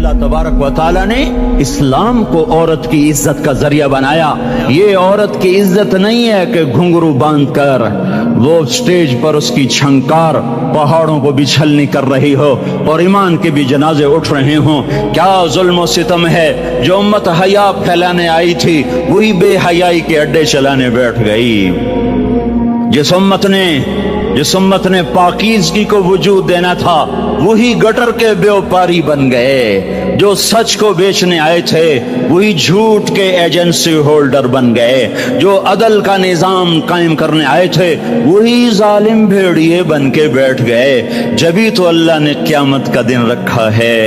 اللہ تبارک و تعالی نے اسلام کو عورت کی عزت کا ذریعہ بنایا. یہ عورت کی عزت نہیں ہے کہ گھنگرو باندھ کر وہ سٹیج پر اس کی چھنکار پہاڑوں کو بچھلنی کر رہی ہو اور ایمان کے بھی جنازے اٹھ رہے ہوں. کیا ظلم و ستم ہے. جو امت حیا پھیلانے آئی تھی وہی بے حیائی کے اڈے چلانے بیٹھ گئی. جس امت نے پاکیزگی کو وجود دینا تھا وہی گٹر کے بیوپاری بن گئے. جو سچ کو بیچنے آئے تھے وہی جھوٹ کے ایجنسی ہولڈر بن گئے. جو عدل کا نظام قائم کرنے آئے تھے وہی ظالم بھیڑیے بن کے بیٹھ گئے. جبھی تو اللہ نے قیامت کا دن رکھا ہے.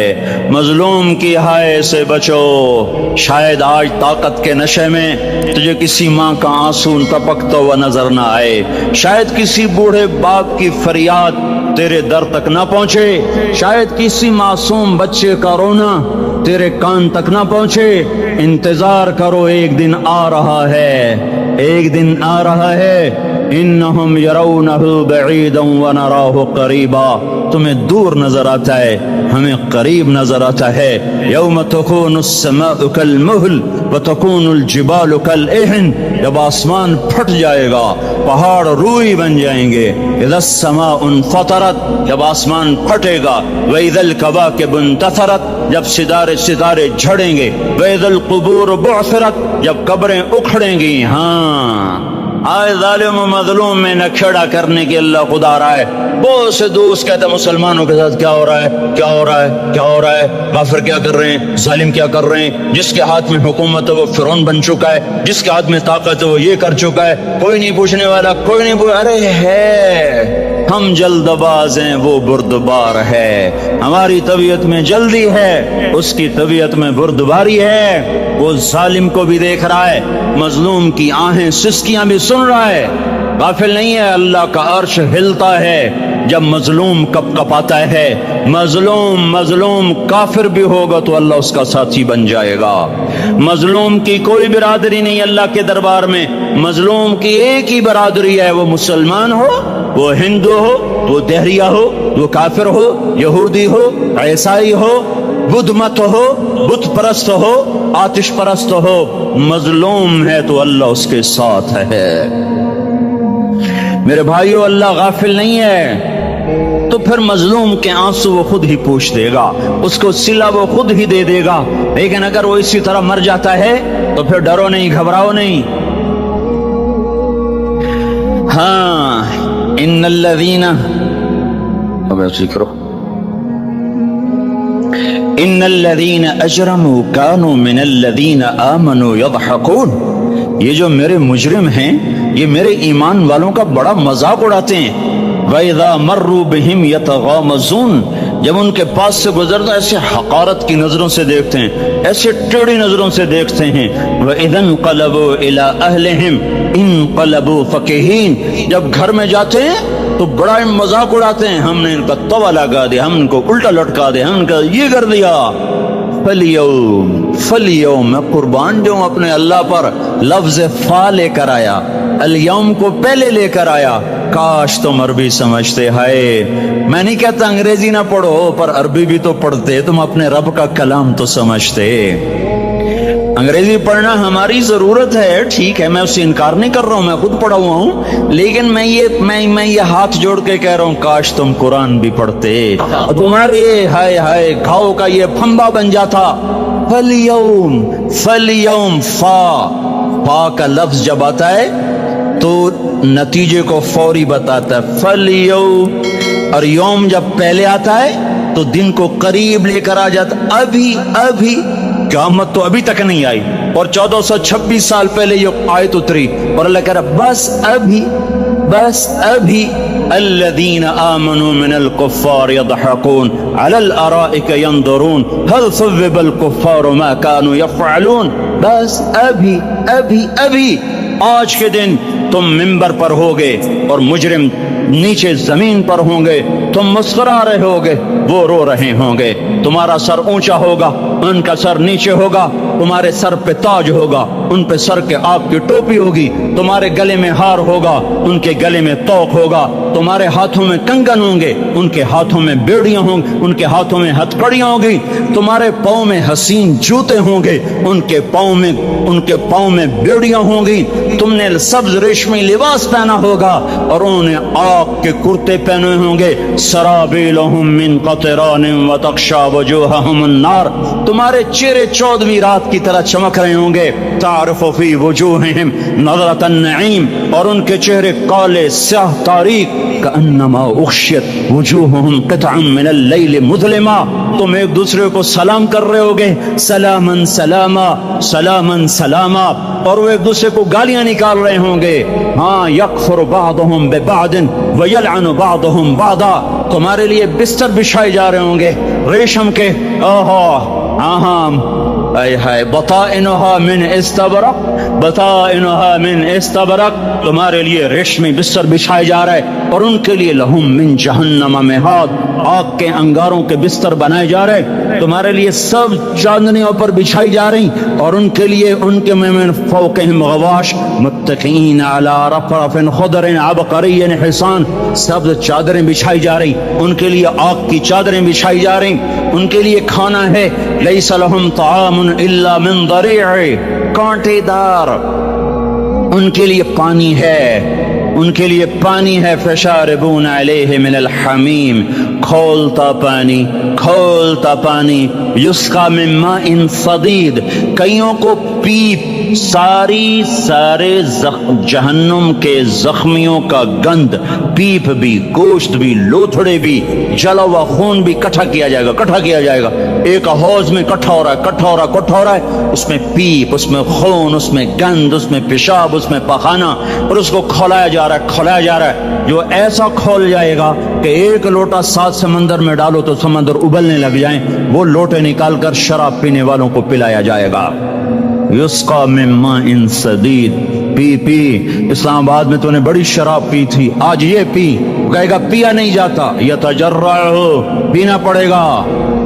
مظلوم کی ہائے سے بچو. شاید آج طاقت کے نشے میں تجھے کسی ماں کا آنسو ٹپکتا ہوا نظر نہ آئے. شاید کسی بوڑھے باپ کی فریاد تیرے در تک نہ پہنچے. شاید کسی معصوم بچے کا رونا تیرے کان تک نہ پہنچے. انتظار کرو، ایک دن آ رہا ہے، ایک دن آ رہا ہے. انہم یرونہ بعیدا ونراہ قریبا. تمہیں دور نظر آتا ہے، ہمیں قریب نظر آتا ہے. یوم تکون السماء کالمہل وتکون الجبال کالعہن. جب آسمان پھٹ جائے گا پہاڑ روئی بن جائیں گے. اذا السماء انفطرت. جب آسمان پھٹے گا. واذا الکواکب انتثرت. جب ستارے جھڑیں گے. واذا القبور بعثرت. جب قبریں اکھڑیں گی. ہاں آئے ظالم و مظلوم میں نکھڑا کرنے کے اللہ خدا رہا ہے. بہت سے دوست کہتے ہیں مسلمانوں کے ساتھ کیا ہو رہا ہے، کیا ہو رہا ہے، کیا ہو رہا ہے. کافر کیا کر رہے ہیں، ظالم کیا کر رہے ہیں. جس کے ہاتھ میں حکومت ہے وہ فرعون بن چکا ہے، جس کے ہاتھ میں طاقت ہے وہ یہ کر چکا ہے. کوئی نہیں پوچھنے والا، کوئی نہیں ارے ہے ہم جلد باز ہیں، وہ بردبار ہے. ہماری طبیعت میں جلدی ہے، اس کی طبیعت میں بردباری ہے. وہ ظالم کو بھی دیکھ رہا ہے، مظلوم کی آہیں سسکیاں بھی سن رہا ہے. غافل نہیں ہے. اللہ کا عرش ہلتا ہے جب مظلوم کپ کپاتا ہے. مظلوم کافر بھی ہوگا تو اللہ اس کا ساتھی بن جائے گا. مظلوم کی کوئی برادری نہیں اللہ کے دربار میں. مظلوم کی ایک ہی برادری ہے، وہ مسلمان ہو، وہ ہندو ہو، وہ دہریہ ہو، وہ کافر ہو، یہودی ہو، عیسائی ہو، بدھ مت ہو، بت پرست ہو، آتش پرست ہو. مظلوم ہے تو اللہ اس کے ساتھ ہے. میرے بھائیو اللہ غافل نہیں ہے. تو پھر مظلوم کے آنسو وہ خود ہی پوچھ دے گا، اس کو صلہ وہ خود ہی دے دے گا. لیکن اگر وہ اسی طرح مر جاتا ہے تو پھر ڈرو نہیں، گھبراؤ نہیں. ہاں ان الذین اجرموا كانوا من الذین آمنوا يضحكون. یہ جو میرے مجرم ہیں یہ میرے ایمان والوں کا بڑا مذاق اڑاتے ہیں. وَإِذَا مَرُّوا بِهِمْ يَتَغَامَزُونَ. جب ان کے پاس سے گزرتا ایسے حقارت کی نظروں سے دیکھتے ہیں، ایسے ٹیڑھی نظروں سے دیکھتے ہیں. وَإِذَا انقلبوا إِلَىٰ أَهْلِهِمْ انقلبوا فَكِهِينَ. جب گھر میں جاتے ہیں تو بڑا مذاق اڑاتے ہیں، ہم نے ان کا توا لگا دیا، ہم ان کو الٹا لٹکا دیا، ہم ان کا یہ کر دیا. فَالْيَوْمَ میں قربان جاؤں اپنے اللہ پر. لفظ فا لے کر آیا، الیوم کو پہلے لے کر آیا. کاش تم عربی سمجھتے. ہائے میں نہیں کہتا انگریزی نہ پڑھو، پر عربی بھی تو پڑھتے، تم اپنے رب کا کلام تو سمجھتے. انگریزی پڑھنا ہماری ضرورت ہے، ٹھیک ہے، میں اس سے انکار نہیں کر رہا ہوں، میں خود پڑھا ہوا ہوں. لیکن میں یہ ہاتھ جوڑ کے کہہ رہا ہوں کاش تم قرآن بھی پڑھتے. تمہارے ہائے ہائے گھاؤ کا یہ پھمبا بن جاتا. فَالْيَوْمَ فا کا لفظ جب آتا ہے تو نتیجے کو فوری بتاتا ہے. فَالْيَوْمَ. اور یوم جب پہلے آتا ہے تو دن کو قریب لے کر آ جاتا. ابھی قیامت تو ابھی تک نہیں آئی، اور 1426 سال پہلے یہ آیت اتری، اور اللہ کہہ رہا بس ابھی الذین آمنوا من الکفار یضحکون علی الارائک ینظرون هل ثوب الکفار ما كانوا یفعلون. بس ابھی آج کے دن تم منبر پر ہوگے اور مجرم نیچے زمین پر ہوں گے. تم مسکرا رہے ہوگے، وہ رو رہے ہوں گے. تمہارا سر اونچا ہوگا उनका सर नीचे होगा, तुम्हारे सर पे ताज होगा, उन पे सर के आग की टोपी होगी, तुम्हारे गले में हार होगा, उनके गले में तोक होगा, तुम्हारे हाथों में कंगन होंगे, उनके हाथों में बेड़ियां होंगी, उनके हाथों में हथकड़ियां होंगी, तुम्हारे पाँव में हसीन जूते होंगे, उनके पाँव में बेड़ियां होंगी, तुमने सब्ज रेशमी लिबास पहना होगा और उन्होंने आग के कुर्ते पहने होंगे। सराबीलहुम मिन क़तरान व तख्शा वजूहहुम अन्नार, तुम्हारे चेहरे 14वीं रात की तरह चमक रहे होंगे। तारिफ़ु फी वजूहिहिम नज़रत अन्नईम, और उनके चेहरे काले स्याह तारीक, कअन्नमा उग़शियत वजूहुहुम क़ित्अम मिनल लैल मुज़लिमा, तुम एक दूसरे को सलाम कर रहे होगे, सलामन सलामा सलामन सलामा, और वो एक दूसरे को गालियां निकाल रहे होंगे। हाँ, यकफुर बादुहुम बिबादिन व यलअनु बादुहुम बादा, तुम्हारे लिए बिस्तर बिछाए जा रहे होंगे रेशम के, ओहो हाय बताइनुहा मिन इस्तबरक, बताइनुहा मिन इस्तबरक, तुम्हारे लिए रेशमी बिस्तर बिछाए जा रहे हैं, और उनके लिए लहुम मिन जहन्नम मिहाद, आग के अंगारों के बिस्तर बनाए जा रहे, तुम्हारे लिए सब चांदनियों पर बिछाई जा रही, और उनके लिए उनके मिन फौक़िहिम गवाश मुत्तक़ीन अला रफ़रफ़िन ख़ुदरिन अबक़रिय्यिन हिसान, सब चादरें बिछाई जा रही, उनके लिए आग की चादरें बिछाई जा रही, उनके लिए खाना है, लैसा लहुम ताअमुन इल्ला मिन दरीअ, कांटेदार, उनके लिए पानी है, उनके लिए पानी है, फशारिबून अलैहि मिनल हमीम, खौलता पानी, युस्का मिन माइन सदीद, कईयों को पीप, सारे जहन्नुम के जख्मियों का गंध, पीप भी, गोश्त भी, लोथड़े भी, जला हुआ खून भी इकट्ठा किया जाएगा, एक हौज में इकट्ठा हो रहा है, उसमें पीप, उसमें खून, उसमें गंध, उसमें पेशाब, उसमें पखाना, और उसको खौलाया जा रहा है, जो ऐसा खोल जाएगा कि एक लोटा 7 समंदर में डालो तो समंदर उबलने लग जाएं, वो लोटे निकाल कर शराब पीने वालों को पिलाया जाएगा। युस्का मिन माइन सदीद, पी इस्लामाबाद में तूने बड़ी शराब पी थी, आज ये पी, कहेगा पिया नहीं जाता, यतजर्रअहु, पीना पड़ेगा,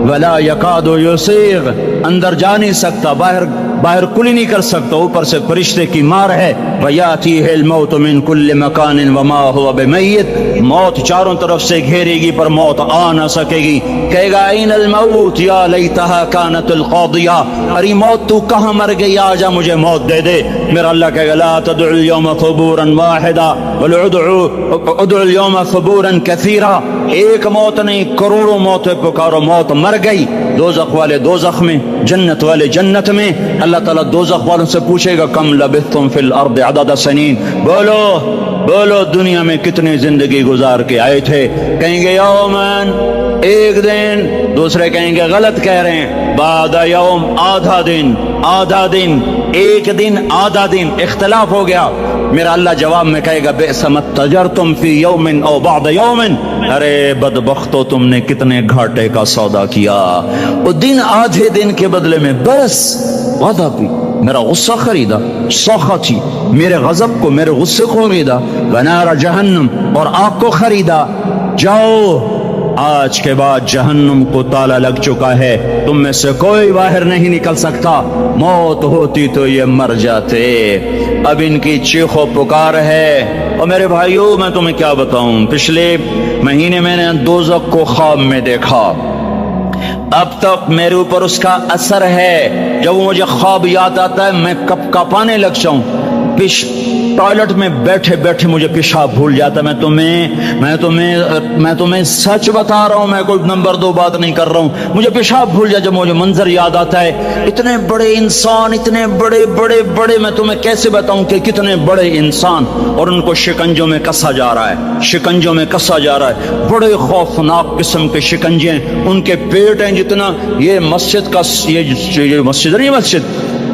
वला यकादु युसीग, अंदर जा नहीं सकता, बाहर कुली नहीं कर सकता, ऊपर से फरिश्ते की मार है, वयातीहिल मौतु मिन कुल्लि मकानिन वमा हुवा बिमय्यित, मौत चारों तरफ से घेरेगी पर मौत आ न सकेगी, कहेगा ऐनल मौत या लैतहा कानतुल क़ादिया, अरे मौत तू कहाँ मर गई, आजा मुझे मौत दे दे। मेरा अल्लाह कहेगा ला तदउल यौम क़ुबूरन वाहिदा बल उदउल यौम क़ुबूरन कसीरा, एक मौत नहीं करोड़ों मौतें पुकारो, मौत मर गई, दोज़ख वाले दोज़ख में, जन्नत वाले जन्नत में। अल्लाह ताला दोज़ख वालों से पूछेगा कम लबिथ्तुम फिल अर्द अदद सनीन, बोलो दुनिया में कितनी जिंदगी गुजार के आए थे, कहेंगे यौमन, एक दिन, दूसरे कहेंगे गलत कह रहे हैं, बादा यौम, आधा दिन, एक दिन, आधा दिन, इख्तिलाफ हो गया। मेरा अल्लाह जवाब में कहेगा बेसमत तजरतुम फी यौमिन औ बाद यौमिन, अरे बदबख्तो तुमने कितने घाटे का सौदा किया, वो दिन आधे दिन के बदले में बस वादा भी, मेरा गुस्सा खरीदा, सौखा थी, मेरे गजब को, मेरे गुस्से को खरीदा, बनारा जहन्नम, और आग को खरीदा, जाओ आज के बाद जहन्नुम को ताला लग चुका है, तुम में से कोई बाहर नहीं निकल सकता, मौत होती तो ये मर जाते। अब इनकी चीखो पुकार है। और मेरे भाइयों, मैं तुम्हें क्या बताऊं, पिछले महीने मैंने दोज़ख को ख्वाब में देखा, अब तक मेरे ऊपर उसका असर है। जब मुझे ख्वाब याद आता है मैं कँपाने लग जाऊं, टॉयलेट में बैठे बैठे मुझे पेशाब भूल जाता। मैं तुम्हें सच बता रहा हूं, मैं कोई नंबर 2 बात नहीं कर रहा हूं, मुझे पेशाब भूल जाता जब मुझे मंजर याद आता है। इतने बड़े इंसान, इतने बड़े मैं तुम्हें कैसे बताऊं कि कितने बड़े इंसान, और उनको शिकंजों में कसा जा रहा है, बड़े खौफनाक किस्म के शिकंजे, उनके पेट हैं जितना ये मस्जिद का, ये मस्जिद नहीं, मस्जिद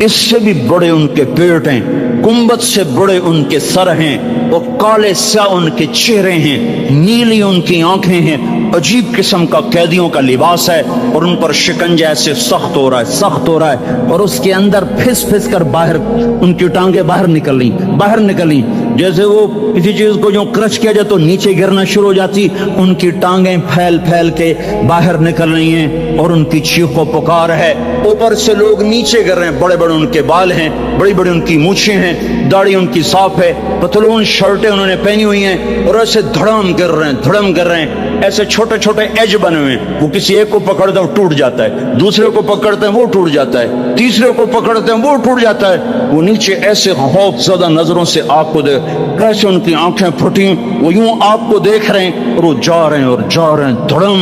इससे भी बड़े उनके पेट हैं, गुंबद से बड़े उनके सर हैं, वो काले स्या उनके चेहरे हैं, नीली उनकी आंखें हैं, अजीब किस्म का कैदियों का लिबास है और उन पर शिकंजा ऐसे सख्त हो रहा है और उसके अंदर फिस फिस कर बाहर उनकी टांगें बाहर निकली जैसे वो किसी चीज को जो क्रश किया जाए तो नीचे गिरना शुरू हो जाती, उनकी टांगें फैल फैल के बाहर निकल रही हैं और उनकी चीखों पुकार है। ऊपर से लोग नीचे गिर रहे हैं, बड़े बड़े उनके बाल हैं, बड़ी बड़ी उनकी मूछें हैं, दाढ़ी उनकी साफ है, पतलून शर्टें उन्होंने पहनी हुई हैं और ऐसे धड़म गिर रहे हैं, ऐसे छोटे छोटे एज बने हुए हैं। वो किसी एक को पकड़ते हैं वो टूट जाता है, दूसरे को पकड़ते हैं वो टूट जाता है, तीसरे को पकड़ते हैं वो टूट जाता है। वो नीचे ऐसे खौफज़दा नजरों से आपको देख, कैसे उनकी आंखें फटी, वो यूं आपको देख रहे हैं और वो जा रहे हैं धड़म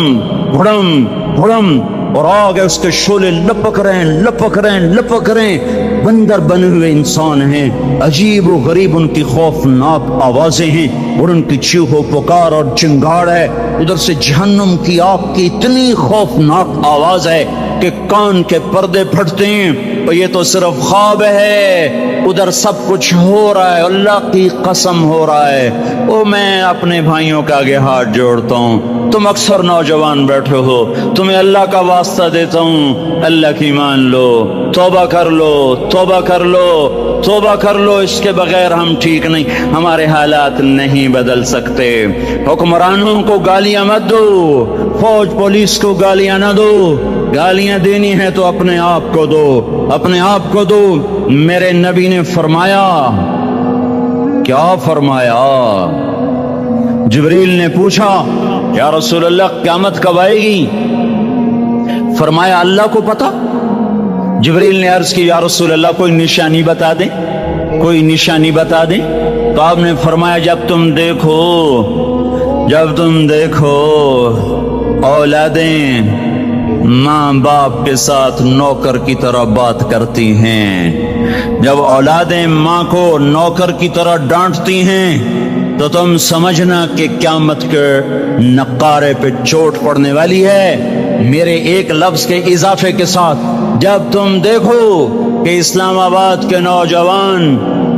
भड़म भड़म और आगे उसके शोले लपक रहे हैं। बंदर बने हुए इंसान हैं, अजीब और गरीब उनकी खौफनाक आवाजें हैं और उनकी चीखो पुकार और चिंगाड़ है। उधर से जहन्नुम की आग की इतनी खौफनाक आवाज है कि कान के पर्दे फटते हैं और ये तो सिर्फ ख्वाब है, उधर सब कुछ हो रहा है, अल्लाह की कसम हो रहा है। ओ मैं अपने भाइयों के आगे हाथ जोड़ता हूँ, तुम अक्सर नौजवान बैठे हो, तुम्हें अल्लाह का वास्ता देता हूँ, अल्लाह की मान लो, तौबा कर लो, इसके बगैर हम ठीक नहीं, हमारे हालात नहीं बदल सकते। हुक्मरानों को गालियां मत दो, फौज पुलिस को गालियां ना दो, गालियां देनी है तो अपने आप को दो। मेरे नबी ने फरमाया, क्या फरमाया? जिब्रील ने पूछा, या रसूल अल्लाह क़यामत कब आएगी? फरमाया अल्लाह को पता। जिब्रील ने अर्ज की, या रसूल अल्लाह कोई निशानी बता दें। तो आपने फरमाया, जब तुम देखो औलादें माँ बाप के साथ नौकर की तरह बात करती हैं, जब औलादें माँ को नौकर की तरह डांटती हैं, तो तुम समझना कि क़यामत के नक्कारे पे चोट पड़ने वाली है। मेरे एक लफ्ज के इजाफे के साथ, जब तुम देखो कि इस्लामाबाद के नौजवान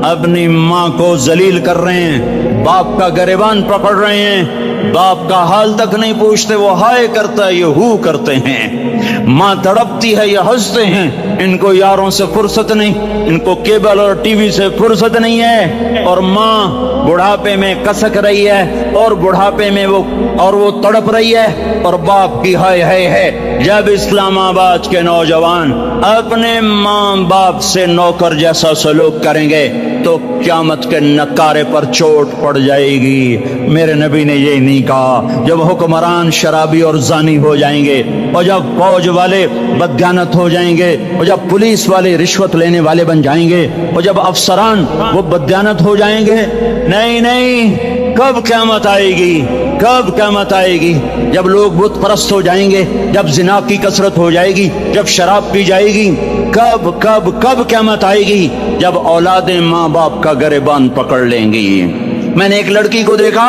अपनी माँ को जलील कर रहे हैं, बाप का गिरबान पकड़ रहे हैं, बाप का हाल तक नहीं पूछते, वो हाय करता है, ये हू करते हैं, माँ तड़पती है, ये हंसते हैं, इनको यारों से फुर्सत नहीं, इनको केबल और टीवी से फुर्सत नहीं है, और माँ बुढ़ापे में कसक रही है और बुढ़ापे में वो तड़प रही है और बाप की हाय हाय है। जब इस्लामाबाद के नौजवान अपने माँ बाप से नौकर जैसा सलूक करेंगे तो क़यामत के नक्कारे पर चोट पड़ जाएगी। मेरे नबी ने ये नहीं कहा। जब हुक्मरान शराबी और जानी हो जाएंगे, और जब फौज वाले बदगानत हो जाएंगे, और जब पुलिस वाले रिश्वत लेने वाले बन जाएंगे, और जब अफसरान वो बदगानत हो जाएंगे, नहीं, कब क़यामत आएगी? जब लोग बुत परस्त हो जाएंगे, जब जिना की कसरत हो जाएगी, जब शराब पी जाएगी, कब क़यामत आएगी? जब औलादें माँ बाप का गिरबान पकड़ लेंगी। मैंने एक लड़की को देखा,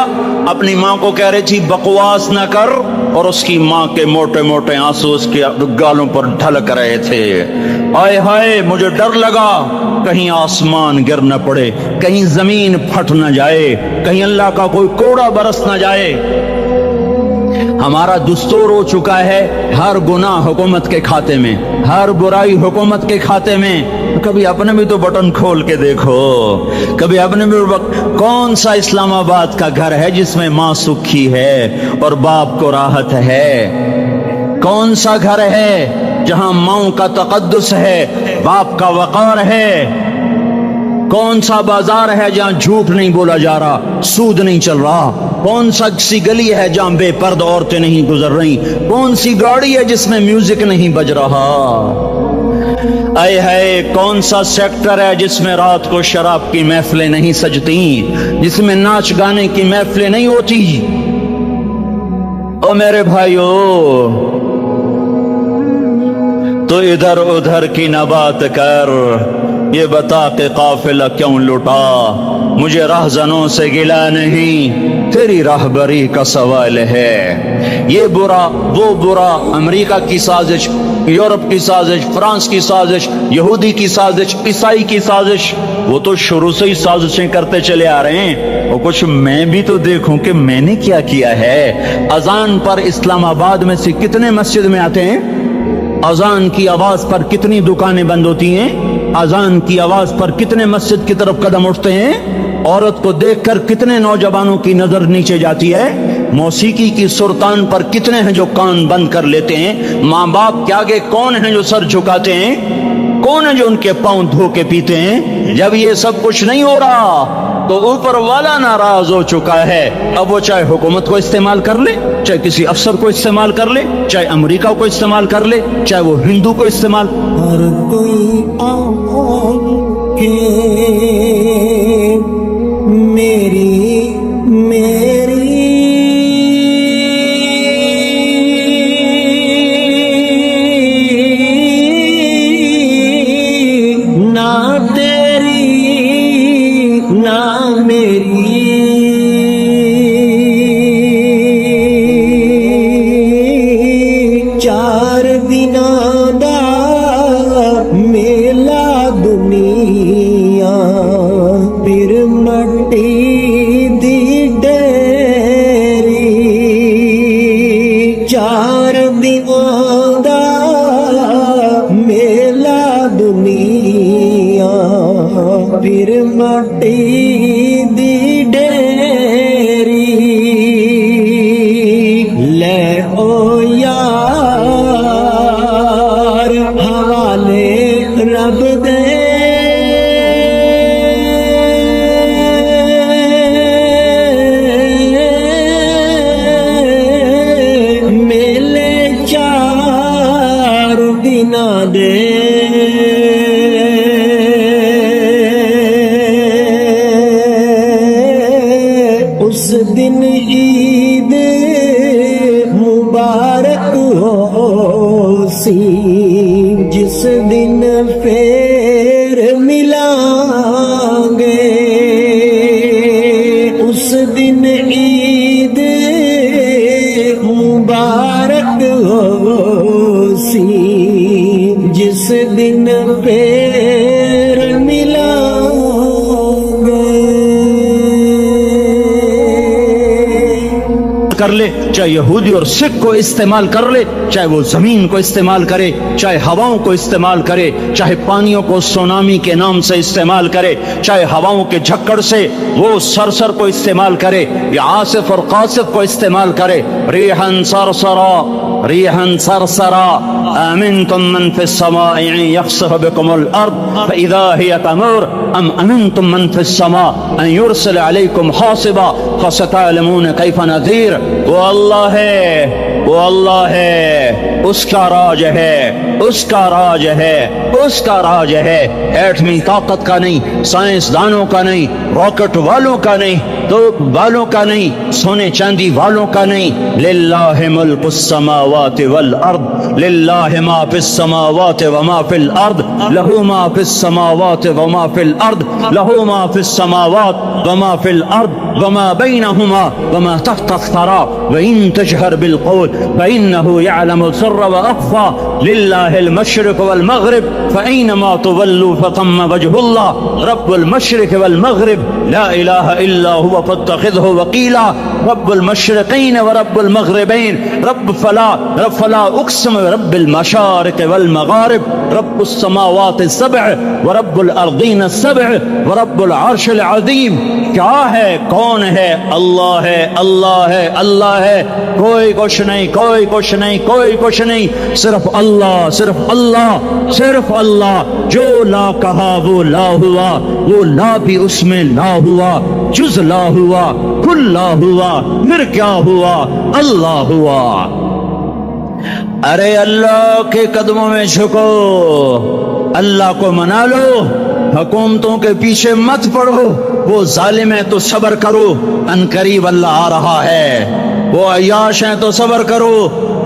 अपनी माँ को कह रही थी बकवास न कर, और उसकी माँ के मोटे मोटे आंसू उसके गालों पर ढलक रहे थे। आए हाय, मुझे डर लगा कहीं आसमान गिर न पड़े, कहीं जमीन फट न जाए, कहीं अल्लाह का कोई कोड़ा बरस न जाए। हमारा दुस्तूर हो चुका है, हर गुनाह हुकूमत के खाते में, हर बुराई हुकूमत के खाते में। कभी अपने भी तो बटन खोल के देखो, कभी अपने भी। कौन सा इस्लामाबाद का घर है जिसमें माँ सुखी है और बाप को राहत है? कौन सा घर है जहां माँ का तकद्दुस है, बाप का वक़ार है? कौन सा बाजार है जहां झूठ नहीं बोला जा रहा, सूद नहीं चल रहा? कौन सा सी गली है जहां बेपर्द औरतें नहीं गुजर रही? कौन सी गाड़ी है जिसमें म्यूजिक नहीं बज रहा? आए है, कौन सा सेक्टर है जिसमें रात को शराब की महफिलें नहीं सजती, जिसमें नाच गाने की महफिलें नहीं होती? ओ मेरे भाइयों, तो इधर उधर की न बात कर, ये बता के काफिला क्यों लुटा? मुझे राहजनों से गिला नहीं, तेरी राहबरी का सवाल है। ये बुरा वो बुरा, अमेरिका की साजिश, یورپ کی سازش، فرانس کی سازش، یہودی کی سازش، عیسائی کی سازش، وہ تو شروع سے ہی سازشیں کرتے چلے آ رہے ہیں۔ اور کچھ میں بھی تو دیکھوں کہ میں نے کیا کیا ہے۔ اذان پر اسلام آباد میں سے کتنے مسجد میں آتے ہیں؟ اذان کی آواز پر کتنی دکانیں بند ہوتی ہیں؟ اذان کی آواز پر کتنے مسجد کی طرف قدم اٹھتے ہیں؟ عورت کو دیکھ کر کتنے نوجوانوں کی نظر نیچے جاتی ہے؟ موسیقی کی سرتان پر کتنے ہیں جو کان بند کر لیتے ہیں؟ ماں باپ کے آگے کون ہیں جو سر جھکاتے ہیں؟ کون ہے جو ان کے پاؤں دھو کے پیتے ہیں؟ جب یہ سب کچھ نہیں ہو رہا تو اوپر والا ناراض ہو چکا ہے۔ اب وہ چاہے حکومت کو استعمال کر لے، چاہے کسی افسر کو استعمال کر لے، چاہے امریکہ کو استعمال کر لے، چاہے وہ ہندو کو استعمال۔ ہر کوئی آن کے میری نہ تیری نہ میری، چار دناں دا میلا دنیا، پھر مٹی دی ڈیری، چار دناں دا میلا دنیا، پھر مٹی دی ڈیری، لے او یار حوالے رب دے، میلے چار دناں دے، اس دن عید مبارک ہو سی، جس دن پھر ملیں گے، اس دن عید مبارک ہو سی، جس دن پھر ملیں گے۔ کر لے، چاہے یہودی اور سکھ کو استعمال کر لے، چاہے وہ زمین کو استعمال کرے، چاہے ہواؤں کو استعمال کرے، چاہے پانیوں کو سونامی کے نام سے استعمال کرے، چاہے ہواؤں کے جھکڑ سے وہ سرسر کو استعمال کرے یا عاصف اور قاصف کو استعمال کرے، ریحاً سرسرا ریحاً سرسرا آمنتم من في السماء ان يخسف بكم الارض فاذا هي تمور ام امنتم من في السماء ان يرسل عليكم حاصبا فستعلمون كيف نذير۔ وہ اللہ ہے، وہ اللہ ہے، اس کا راج ہے، اس کا راج ہے، اس کا راج ہے، ایٹمی طاقت کا نہیں، سائنسدانوں کا نہیں، راکٹ والوں کا نہیں، توپ والوں کا نہیں، سونے چاندی والوں کا نہیں۔ للہ ملک السماوات والارض، للہ ما فی السماوات وما فی الارض، لہو ما فی السماوات وما فی الارض، لہو ما فی السماوات وما فی الارض وما بینہما وما تحت الثرى وإن تجهر بالقول فإنه يعلم السر وأخفى لله المشرق والمغرب فأينما تولوا فثم وجه الله رب المشرق والمغرب لا إله إلا هو فاتخذه وكيلا رب المشرقين ورب المغربين رب فلا أقسم برب المشارق والمغارب رب السماوات السبع ورب الأرضين السبع ورب العرش العظيم۔ کیا ہے، کون ہے؟ اللہ ہے، اللہ ہے، اللہ ہے، کوئی کچھ نہیں، کوئی کچھ نہیں، کوئی کچھ نہیں، صرف اللہ، صرف اللہ، صرف اللہ۔ جو لا کہا وہ لا ہوا، وہ لا بھی اس میں لا ہوا، جز لا ہوا، کل لا ہوا، پھر کیا ہوا؟ اللہ ہوا۔ ارے اللہ کے قدموں میں جھکو، اللہ کو منا لو، हुकूमतों के पीछे मत पड़ो, वो जालिम है तो सब्र करो, अनकरीब अल्लाह आ रहा है। वो अय्याश है तो सब्र करो,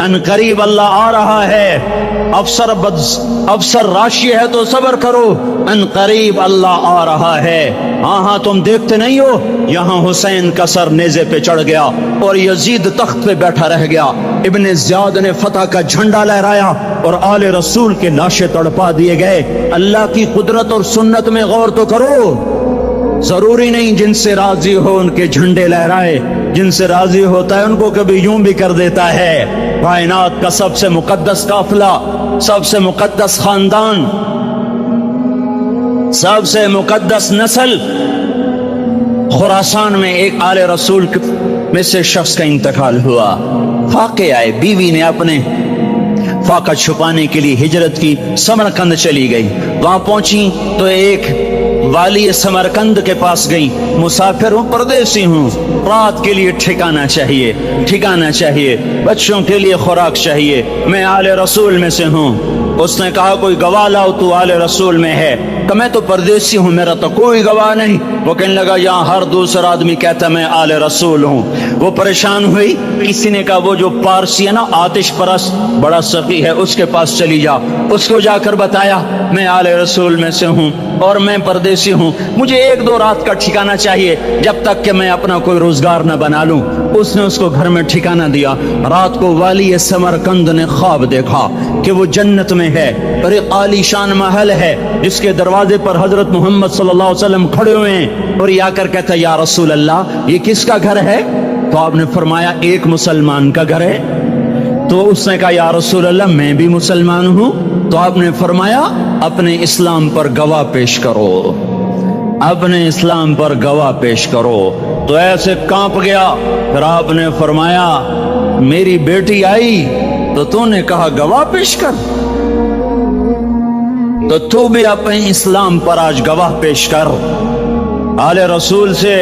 अनकरीब अल्लाह आ रहा है। अफसर राशि है तो सब्र करो, अनकरीब अल्लाह आ रहा है। हाँ हाँ, तुम देखते नहीं हो, यहाँ हुसैन का सर नेज़े पे चढ़ गया और यजीद तख्त पे बैठा रह गया। इब्ने ज़ियाद ने फतह का झंडा लहराया और आले रसूल के लाशें तड़पा दिए गए। अल्लाह की कुदरत और सुन्नत में गौर तो करो। जरूरी नहीं जिनसे राजी हो उनके झंडे लहराए, जिनसे राजी होता है उनको कभी यूं भी कर देता है। कायनात का सबसे मुकद्दस काफिला, सबसे मुकद्दस खानदान, सबसे मुकद्दस नस्ल, खुरासान में एक आले रसूल में से शख्स का इंतकाल हुआ। फाके आए, बीवी ने अपने फाका छुपाने के लिए हिजरत की, समरकंद चली गई। वहां पहुंची तो एक वाली समरकंद के पास गई। मुसाफिर हूँ, परदेसी हूँ, रात के लिए ठिकाना चाहिए, ठिकाना चाहिए, बच्चों के लिए खुराक चाहिए, मैं आले रसूल में से हूँ। उसने कहा कोई गवाह लाओ, तू आले रसूल में है। तो मैं तो परदेसी हूँ, मेरा तो कोई गवाह नहीं। वो कहने लगा यहाँ हर दूसरा आदमी कहता मैं आले रसूल हूँ। वो परेशान हुई। किसी ने कहा वो जो पारसी है ना, आतिश परस, बड़ा सखी है, उसके पास चली जा। उसको जाकर बताया मैं आले रसूल में से हूँ और मैं परदेसी हूँ, मुझे 1-2 रात का ठिकाना चाहिए जब तक कि मैं अपना कोई रोजगार न बना लूं। उसने उसको घर में ठिकाना दिया। रात को वाली समरकंद ने ख्वाब देखा कि वो जन्नत में है और एक आलीशान महल है जिसके दरवाजे पर हजरत मोहम्मद सल्लल्लाहु अलैहि वसल्लम खड़े हुए हैं। और ये आकर कहता या रसूल अल्लाह, ये किसका घर है? तो आपने फरमाया एक मुसलमान का घर है। तो उसने कहा या रसूल अल्लाह, मैं भी मुसलमान हूँ। तो आपने फरमाया अपने इस्लाम पर गवाह पेश करो, अपने इस्लाम पर गवाह पेश करो। तो ऐसे कांप गया। फिर आपने फरमाया मेरी बेटी आई तो तूने कहा गवाह पेश कर, तो तू भी अपने इस्लाम पर आज गवाह पेश कर। आले रसूल से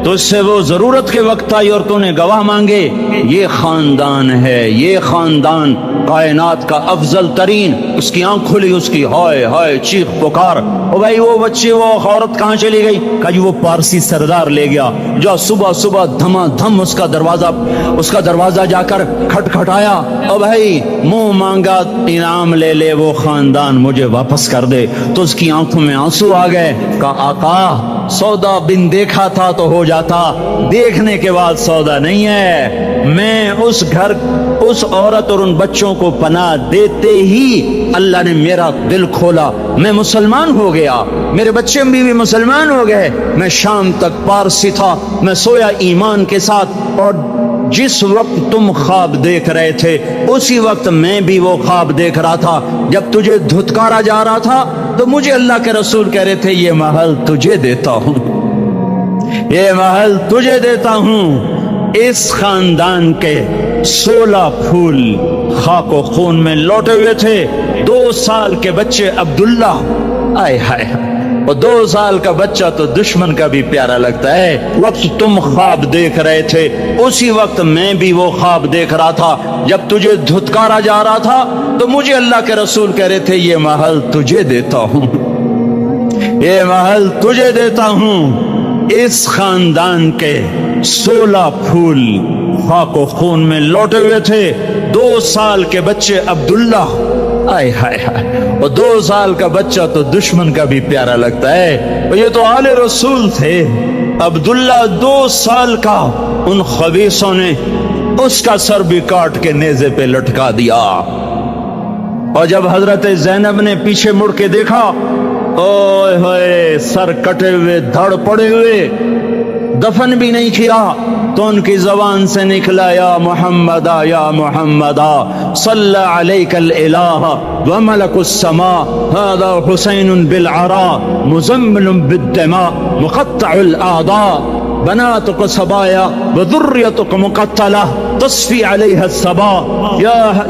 तुझसे वो जरूरत के वक्त आई और तूने गवाह मांगे। ये खानदान है, ये खानदान कायनात का अफजल तरीन। उसकी आंख खुली, उसकी हाय हाय चीख पुकार। ओ भाई वो बच्चे, वो औरत कहाँ चली गई? कहा जी वो पारसी सरदार ले गया। जो सुबह सुबह धमाधम उसका दरवाजा जाकर खटखटाया। ओ भाई मुंह मांगा इनाम ले ले, वो खानदान मुझे वापस कर दे। तो उसकी आंखों में आंसू आ गए। कहा आका सौदा बिन देखा था तो हो जाता, देखने के बाद सौदा नहीं है। मैं उस घर, उस औरत और उन बच्चों को पनाह देते ही अल्लाह ने मेरा दिल खोला, मैं मुसलमान हो गया, मेरे बच्चे भी मुसलमान हो गए। मैं शाम तक पारसी था, मैं सोया ईमान के साथ। और जिस वक्त तुम ख्वाब देख रहे थे उसी वक्त मैं भी वो ख्वाब देख रहा था। जब तुझे धुतकारा जा रहा था तो मुझे अल्लाह के रसूल कह रहे थे ये महल तुझे देता हूं, ये महल तुझे देता हूं। इस खानदान के 16 फूल खाको खून में लौटे हुए थे। 2 साल के बच्चे अब्दुल्ला, आय हाय, और 2 साल का बच्चा तो दुश्मन का भी प्यारा लगता है। वक्त तुम ख्वाब देख रहे थे उसी वक्त मैं भी वो ख्वाब देख रहा था। जब तुझे धुतकारा जा रहा था तो मुझे अल्लाह के रसूल कह रहे थे ये महल तुझे देता हूं, ये महल तुझे देता हूं। इस खानदान के 16 फूल खाको खून में लौटे हुए थे। 2 साल के बच्चे अब्दुल्ला, आय हाय हाय, और 2 साल का बच्चा तो दुश्मन का भी प्यारा लगता है। और ये तो आले रसूल थे। अब्दुल्ला 2 साल का, उन खबीसों ने उसका सर भी काट के नेज़े पे लटका दिया। और जब हजरत ज़ैनब ने पीछे मुड़ के देखा, ओए होए, सर कटे हुए, धड़ पड़े हुए, दफन भी नहीं किया, तो उनकी जबान से निकला या मुहम्मदा, या मुहम्मदा, सल्ला अलैकल इलाह व मलकुस समा, हादा हुसैनुन बिल अरा, मुज़म्मिलुन बिद्दमा, मुक़त्तउल आदा, बनातुक सबाया व ज़ुर्रियतुक मुक़त्तला, तस्फी अलैहा सबा,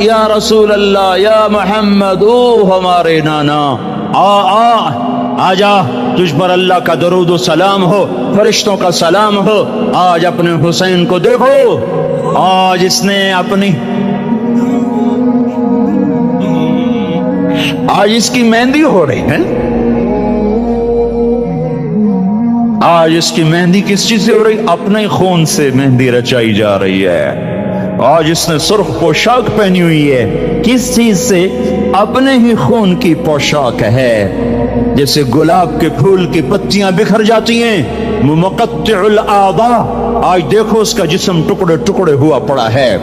या रसूल अल्लाह, या मुहम्मद, ओ हमारे नाना, आजा, तुझ पर अल्लाह का दरूद व सलाम हो, फरिश्तों का सलाम हो। आज अपने हुसैन को देखो, आज इसने अपनी, आज इसकी मेहंदी हो रही है। آج اس کی مہندی کس چیز سے ہو رہی؟ اپنے خون سے مہندی رچائی جا رہی ہے۔ آج اس نے سرخ پوشاک پہنی ہوئی ہے، کس چیز سے؟ اپنے ہی خون کی پوشاک ہے۔ جیسے گلاب کے پھول کی پتیاں بکھر جاتی ہیں، مقطع الاعضاء، آج دیکھو اس کا جسم ٹکڑے ٹکڑے ہوا پڑا ہے۔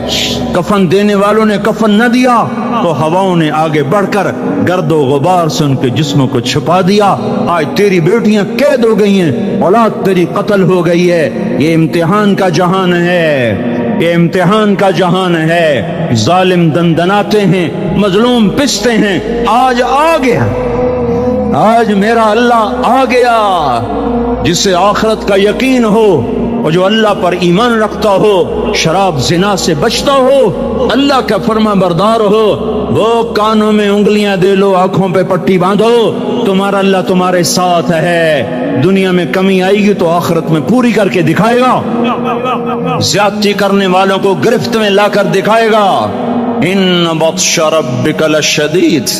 کفن دینے والوں نے کفن نہ دیا تو ہواؤں نے آگے بڑھ کر گرد و غبار سے ان کے جسموں کو چھپا دیا۔ آج تیری بیٹیاں قید ہو گئی ہیں، اولاد تیری قتل ہو گئی ہے۔ یہ امتحان کا جہان ہے، یہ امتحان کا جہان ہے۔ ظالم دندناتے ہیں، مظلوم پستے ہیں۔ آج آ گیا، آج میرا اللہ آ گیا۔ جسے آخرت کا یقین ہو اور جو اللہ پر ایمان رکھتا ہو، شراب زنا سے بچتا ہو، اللہ کا فرما بردار ہو، وہ کانوں میں انگلیاں دے لو، آنکھوں پہ پٹی باندھو، تمہارا اللہ تمہارے ساتھ ہے۔ دنیا میں کمی آئے گی تو آخرت میں پوری کر کے دکھائے گا، زیادتی کرنے والوں کو گرفت میں لا کر دکھائے گا۔ ان بطش ربک لشدید،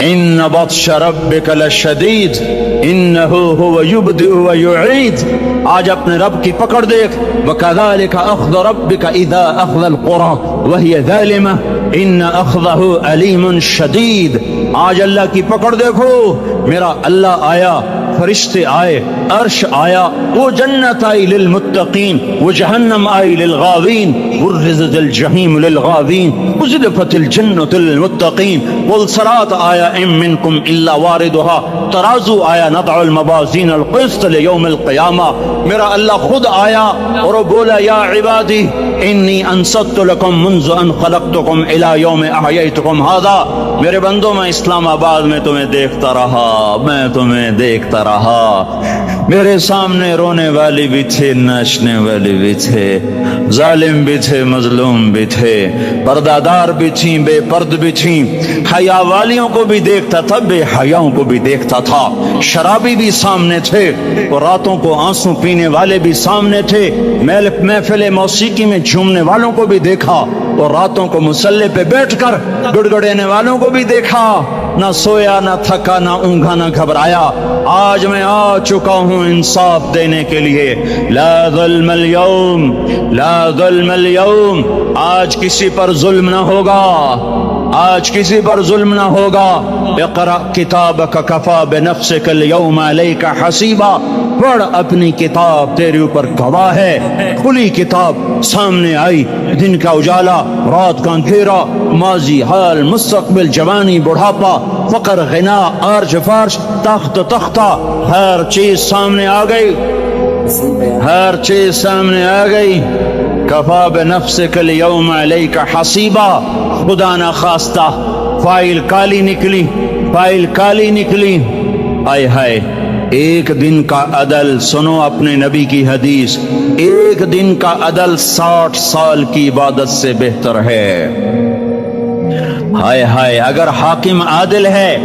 ان بطش ربک لشدید انہ هو یبدئ ویعید۔ آج اپنے رب کی پکڑ دیکھ، وکذالک اخذ ربک اذا اخذ القری وہی ظالمہ ان اخذہ علیم شدید۔ آج اللہ کی پکڑ دیکھو، میرا اللہ آیا، فرشتے آئے، عرش آیا، وہ جنت آئی للمتقین، وہ جہنم آئی للغاوین، برزت الجحیم للغاوین، ازلفت الجنت للمتقین، والصراط آیا ام منکم الا واردها، ترازو آیا نضع الموازین القسط لیوم القیامہ۔ میرا اللہ خود آیا اور وہ بولا یا عبادی انی انصت لکم منذ ان خلقتکم الى یوم احییتکم ھذا۔ میرے بندوں، میں اسلام آباد میں تمہیں دیکھتا رہا، میں تمہیں دیکھتا رہا۔ میرے سامنے رونے والی بھی تھے، ناچنے والے بھی تھے، ظالم بھی تھے، مظلوم بھی تھے، پردہ دار بھی تھیں، بے پرد بھی تھیں، حیا والیوں کو بھی دیکھتا تھا، بے حیاؤں کو بھی دیکھتا تھا، شرابی بھی سامنے تھے اور راتوں کو آنسو پینے والے بھی سامنے تھے، محفل موسیقی میں جھومنے والوں کو بھی دیکھا اور راتوں کو مصلی پہ بیٹھ کر گڑگڑانے والوں کو بھی دیکھا۔ نہ سویا، نہ تھکا، نہ اونگا، نہ گھبرایا۔ آج میں آ چکا ہوں انصاف دینے کے لیے۔ لا ظلم اليوم، لا ظلم اليوم، آج کسی پر ظلم نہ ہوگا، آج کسی پر ظلم نہ ہوگا۔ اقرأ کتابک کفا بنفسک اليوم علیک حسیبا، پڑھ اپنی کتاب، تیرے اوپر گواہ ہے۔ کھلی کتاب سامنے آئی، دن کا اجالا، رات کا اندھیرا، ماضی، حال، مستقبل، جوانی، بڑھاپا، فقر، غنا، عرش، فرش، تخت، تختہ، ہر چیز سامنے آ گئی، ہر چیز سامنے آ گئی۔ کفا بنفسک اليوم علیک حسیبا، خدا نہ خواستہ فائل کالی نکلی، فائل کالی نکلی۔ آئے ہائے، ایک دن کا عدل، سنو اپنے نبی کی حدیث، ایک دن کا عدل 60 سال کی عبادت سے بہتر ہے۔ ہائے ہائے، اگر حاکم عادل ہے،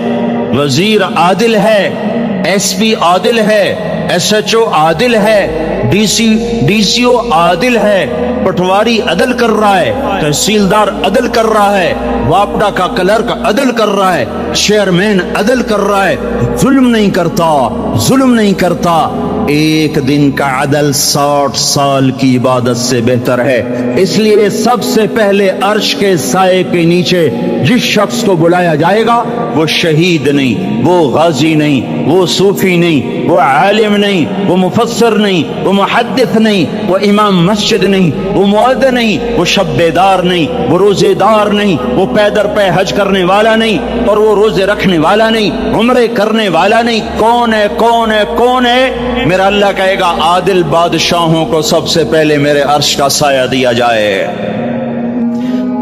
وزیر عادل ہے، ایس پی عادل ہے، ایس ایچ او عادل ہے، ڈی سی او عادل ہے، پٹواری عدل کر رہا ہے، تحصیلدار عدل کر رہا ہے، واپڈا کا کلرک عدل کر رہا ہے، چیئرمین عدل کر رہا ہے، ظلم نہیں کرتا، ظلم نہیں کرتا، ایک دن کا عدل 60 سال کی عبادت سے بہتر ہے۔ اس لیے سب سے پہلے عرش کے سائے کے نیچے جس شخص کو بلایا جائے گا وہ شہید نہیں، وہ غازی نہیں، وہ صوفی نہیں، وہ عالم نہیں، وہ مفسر نہیں، وہ محدث نہیں، وہ امام مسجد نہیں، وہ مؤذن نہیں، وہ شب بیدار نہیں، وہ روزے دار نہیں، وہ پیدر پہ حج کرنے والا نہیں، اور وہ روزے رکھنے والا نہیں، عمرے کرنے والا نہیں۔ کون ہے؟ کون ہے؟ کون ہے؟ میرا اللہ کہے گا عادل بادشاہوں کو سب سے پہلے میرے عرش کا سایہ دیا جائے۔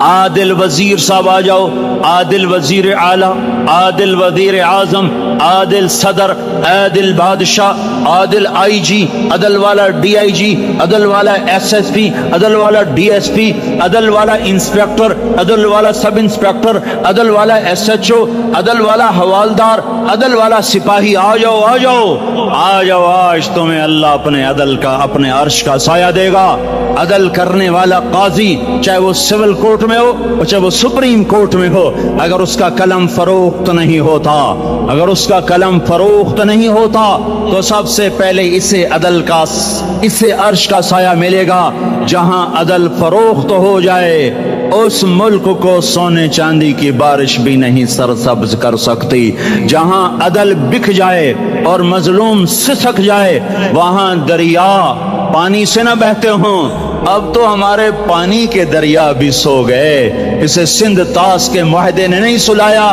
عادل وزیر صاحب آ جاؤ، عادل وزیر اعلیٰ، عادل وزیر اعظم، عادل صدر، عادل بادشاہ، عادل آئی جی، عدل والا ڈی آئی جی، عدل والا ایس ایس پی، عدل والا ڈی ایس پی، عدل والا انسپیکٹر، عدل والا سب انسپیکٹر، عدل والا ایس ایچ او، عدل والا حوالدار، عدل والا سپاہی، آ جاؤ آ جاؤ آ جاؤ، آج تمہیں اللہ اپنے عدل کا، اپنے عرش کا سایہ دے گا۔ عدل کرنے والا قاضی، چاہے وہ سول کورٹ میں ہو اور چاہے وہ سپریم کورٹ میں ہو، اگر اس کا قلم فروخت फरोख्त नहीं होता, अगर उसका कलम फरोख्त नहीं होता तो सबसे पहले इसे अर्श का साया मिलेगा। जहां अदल फरोख्त हो जाए उस मुल्क को सोने चांदी की बारिश भी नहीं सरसब्ज कर सकती। जहां अदल बिक जाए और मजलूम सिसक जाए, वहां दरिया पानी से न बहते हों। अब तो हमारे पानी के दरिया भी सो गए। इसे सिंध ताश के मुआहदे ने नहीं सुलाया,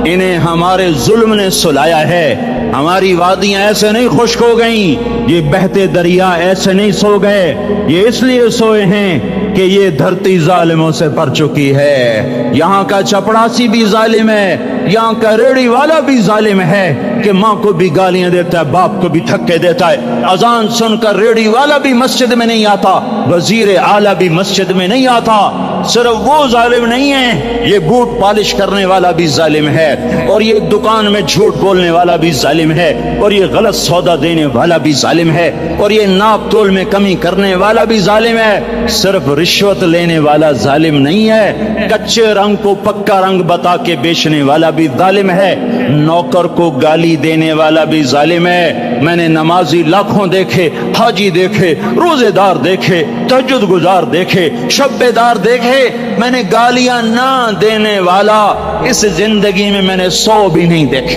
इन्हें हमारे जुल्म ने सुलाया है। हमारी वादियां ऐसे नहीं खुश्क हो गईं, ये बहते दरिया ऐसे नहीं सो गए। ये इसलिए सोए हैं कि ये धरती जालिमों से भर चुकी है। यहाँ का चपड़ासी भी जालिम है, यहाँ का रेड़ी वाला भी जालिम है कि माँ को भी गालियां देता है, बाप को भी धक्के देता है। अजान सुनकर रेड़ी वाला भी मस्जिद में नहीं आता, वजीर आला भी मस्जिद में नहीं आता। सिर्फ वो जालिम नहीं है, ये बूट पॉलिश करने वाला भी जालिम है, और ये दुकान में झूठ बोलने वाला भी जालिम है, और ये गलत सौदा देने वाला भी जालिम है, और ये नाप तोल में कमी करने वाला भी जालिम है। सिर्फ रिश्वत लेने वाला जालिम नहीं है, कच्चे रंग को पक्का रंग बता के बेचने वाला भी जालिम है, नौकर को गाली देने वाला भी जालिम है। मैंने नमाजी लाखों देखे, हाजी देखे, रोजेदार देखे, तहज्जुद गुजार देखे, शब्बेदार देखे, मैंने गालियां ना देने वाला इस जिंदगी में मैंने 100 भी नहीं देखे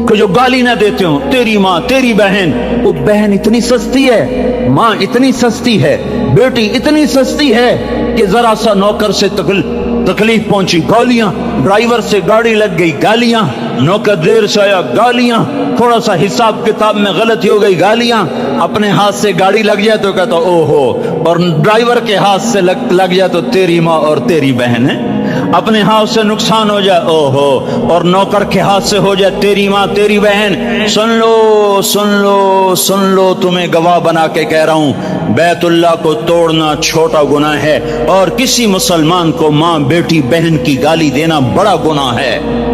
कि जो गाली ना देते हो। तेरी माँ, तेरी बहन, वो बहन इतनी सस्ती है, माँ इतनी सस्ती है, बेटी इतनी सस्ती है कि जरा सा नौकर से तकलीफ पहुंची, गालियां, ड्राइवर से गाड़ी लग गई, गालियां, नौकर देर से आया, गालियां, थोड़ा सा हिसाब किताब में गलती हो गई, गालियां, अपने हाथ से गाड़ी लग जाए तो कहता ओहो, और ड्राइवर के हाथ से लग जाए तो तेरी माँ और तेरी बहन है। अपने हाथ से नुकसान हो जाए ओहो, और नौकर के हाथ से हो जाए तेरी माँ तेरी बहन। सुन लो सुन लो सुन लो, तुम्हें गवाह बना के कह रहा हूं, बैतुल्लाह को तोड़ना छोटा गुनाह है, और किसी मुसलमान को माँ बेटी बहन की गाली देना बड़ा गुनाह है।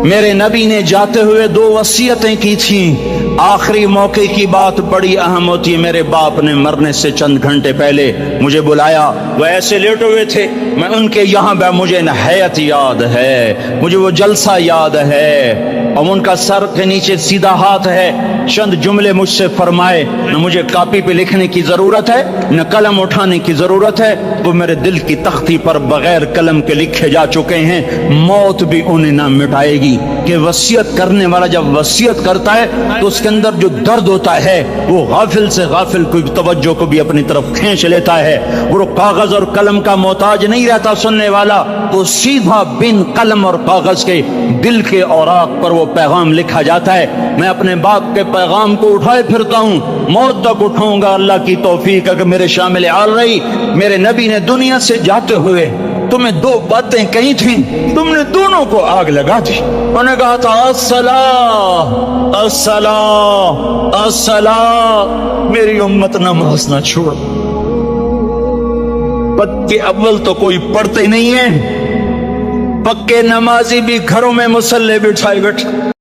मेरे नबी ने जाते हुए 2 वसीयतें की थी। आखिरी मौके की बात बड़ी अहम होती है। मेरे बाप ने मरने से चंद घंटे पहले मुझे बुलाया, वो ऐसे लेटे हुए थे, मैं उनके यहाँ मुझे नहायत याद है, मुझे वो जलसा याद है, और उनका सर के नीचे सीधा हाथ है। चंद जुमले मुझसे फरमाए, न मुझे कापी पे लिखने की जरूरत है न कलम उठाने की जरूरत है, वो मेरे दिल की तख्ती पर बगैर कलम के लिखे जा चुके हैं। मौत भी उन्हें ना मिटाएगी। कि वसीयत करने वाला जब वसीयत करता है तो उसके अंदर जो दर्द होता है वो गाफिल से गाफिल कोई तवज्जो को भी अपनी तरफ खींच लेता है। वो कागज और कलम का मोहताज नहीं रहता सुनने वाला, वो सीधा बिन कलम और कागज के दिल के औराक पर वो पैगाम लिखा जाता है। मैं अपने बाप के पैगाम को उठाए फिरता हूँ, मौत तक उठाऊंगा, अल्लाह की तौफीक अगर मेरे शामिल आल रही। मेरे नबी ने दुनिया से जाते हुए तुम्हें 2 बातें कही थी, तुमने दोनों को आग लगा दी। उन्होंने कहा था अस्सला अस्सला अस्सला, मेरी उम्मत नमाज ना छोड़। पक्के अव्वल तो कोई पढ़ते नहीं है, पक्के नमाजी भी घरों में मुसल्ले बिठाए बैठे।